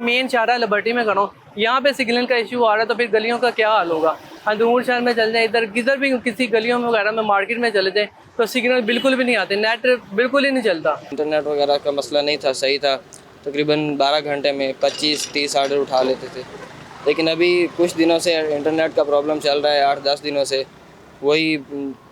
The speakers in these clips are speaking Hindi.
मेन शाहरा लिबर्टी में खड़ा हूँ, यहाँ पे सिग्नल का इशू आ रहा है तो फिर गलियों का क्या हाल होगा। अंदरूर शहर में चल जाए, इधर किधर भी किसी गलियों में वगैरह में मार्केट में चले जाए तो सिग्नल बिल्कुल भी नहीं आते, नेट बिल्कुल ही नहीं चलता। इंटरनेट वगैरह का मसला नहीं था, सही था। तकरीबन 12 घंटे में 25-30 आर्डर उठा लेते थे। लेकिन अभी कुछ दिनों से इंटरनेट का प्रॉब्लम चल रहा है, 8-10 दिनों से वही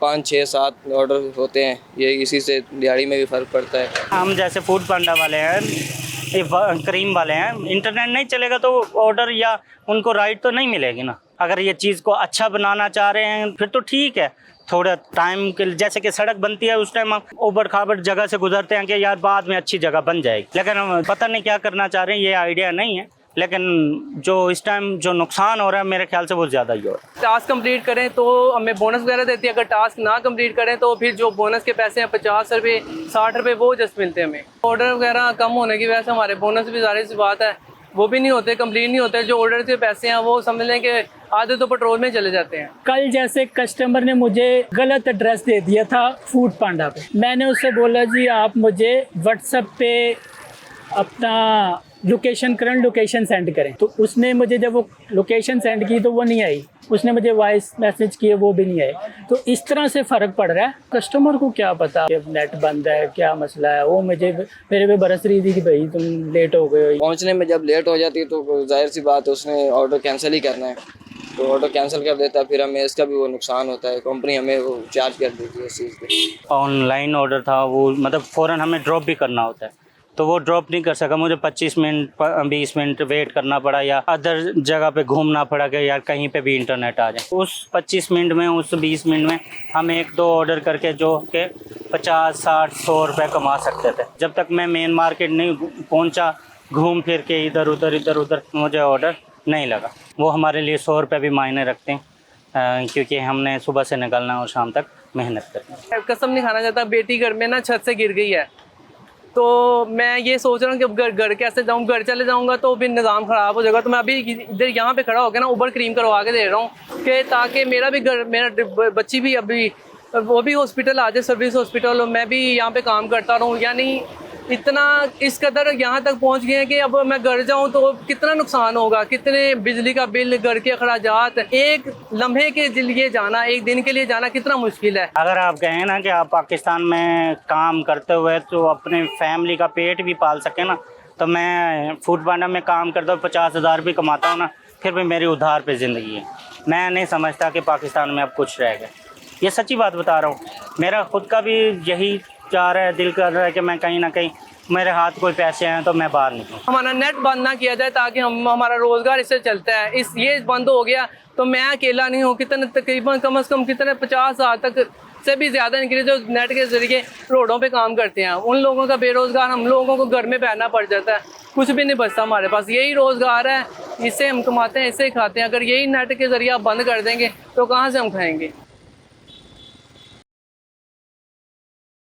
5-6-7 ऑर्डर होते हैं। ये इसी से दिहाड़ी में भी फ़र्क पड़ता है। हम जैसे फूड पांडा वाले हैं, ये करीम वाले हैं, इंटरनेट नहीं चलेगा तो ऑर्डर या उनको राइट तो नहीं मिलेगी ना। अगर ये चीज़ को अच्छा बनाना चाह रहे हैं फिर तो ठीक है, थोड़ा टाइम के जैसे कि सड़क बनती है उस टाइम हम उबड़ खाबड़ जगह से गुजरते हैं कि यार बाद में अच्छी जगह बन जाएगी, लेकिन हम पता नहीं क्या करना चाह रहे हैं, ये आइडिया नहीं है। लेकिन जो इस टाइम जो नुकसान हो रहा है मेरे ख्याल से वो ज़्यादा ही हो रहा है। टास्क कंप्लीट करें तो हमें बोनस वगैरह देती है, अगर टास्क ना कंप्लीट करें तो फिर जो बोनस के पैसे हैं 50 रुपये 60 रुपये वो जस्ट मिलते हैं हमें। ऑर्डर वगैरह कम होने की वजह से हमारे बोनस भी ज़ाहिर सी बात है वो भी नहीं होते, कंप्लीट नहीं होते। जो ऑर्डर के पैसे हैं वो समझ लें कि आधे तो पेट्रोल में चले जाते हैं। कल जैसे कस्टमर ने मुझे गलत एड्रेस दे दिया था फूड पांडा पे, मैंने उससे बोला जी आप मुझे व्हाट्सएप पे अपना करंट लोकेशन सेंड करें, तो उसने मुझे जब वो लोकेशन सेंड की तो वो नहीं आई, उसने मुझे वॉइस मैसेज किए वो भी नहीं आए। तो इस तरह से फ़र्क पड़ रहा है। कस्टमर को क्या पता कि नेट बंद है, क्या मसला है, वो मेरे पे बरस रही थी कि भाई तुम लेट हो गए हो। पहुंचने में जब लेट हो जाती है तो जाहिर सी बात है उसने ऑर्डर कैंसिल ही करना है, तो ऑर्डर कैंसिल कर देता है, फिर हमें इसका भी वो नुकसान होता है। कंपनी हमें वो चार्ज कर देती है इस चीज़ पे। ऑनलाइन ऑर्डर था वो, मतलब फ़ौरन हमें ड्रॉप भी करना होता है, तो वो ड्रॉप नहीं कर सका। मुझे 25 मिनट 20 मिनट वेट करना पड़ा या अदर जगह पे घूमना पड़ा कि यार कहीं पे भी इंटरनेट आ जाए। उस 25 मिनट में, उस 20 मिनट में हम 1-2 ऑर्डर करके जो कि 50-60-100 रुपये कमा सकते थे। जब तक मैं मेन मार्केट नहीं पहुंचा, घूम फिर के इधर उधर मुझे ऑर्डर नहीं लगा। वो हमारे लिए 100 रुपये भी मायने रखते हैं, क्योंकि हमने सुबह से निकलना और शाम तक मेहनत करनी है। कसम नहीं खाना चाहता, बेटी घर में ना छत से गिर गई है, तो मैं ये सोच रहा हूँ कि अब घर कैसे जाऊँ। घर चले जाऊँगा तो फिर निज़ाम ख़राब हो जाएगा। तो मैं अभी इधर यहाँ पे खड़ा होकर ना उबर क्रीम करवा के दे रहा हूँ कि ताकि मेरा भी घर, मेरा बच्ची भी अभी वो भी हॉस्पिटल आ जाए, सर्विस हॉस्पिटल, और मैं भी यहाँ पे काम करता रहूँ। यानी इतना इस कदर यहाँ तक पहुँच गए हैं कि अब मैं घर जाऊँ तो कितना नुकसान होगा, कितने बिजली का बिल, घर के अखराजात, एक लम्हे के लिए जाना, एक दिन के लिए जाना कितना मुश्किल है। अगर आप कहें ना कि आप पाकिस्तान में काम करते हुए तो अपने फैमिली का पेट भी पाल सके ना, तो मैं फूड पांडा में काम करता हूँ, 50,000 भी कमाता हूँ ना, फिर भी मेरी उधार पे ज़िंदगी है। मैं नहीं समझता कि पाकिस्तान में अब कुछ रह गया। ये सच्ची बात बता रहा हूँ। मेरा खुद का भी यही चाह रहा है, दिल कर रहा है कि मैं कहीं ना कहीं मेरे हाथ कोई पैसे हैं तो मैं बाहर निकलूँ। हमारा नेट बंद ना किया जाए ताकि हमारा रोज़गार इससे चलता है। ये बंद हो गया तो मैं अकेला नहीं हूँ, कितने तकरीबन कम से कम कितने 50,000 तक से भी ज़्यादा निकले जो नेट के ज़रिए रोडों पे काम करते हैं। उन लोगों का बेरोज़गार हम लोगों को घर में बैठना पड़ जाता है, कुछ भी नहीं बचता हमारे पास। यही रोज़गार है, इससे हम कमाते हैं, इससे खाते हैं। अगर यही नेट के ज़रिए आप बंद कर देंगे तो कहाँ से हम खाएँगे।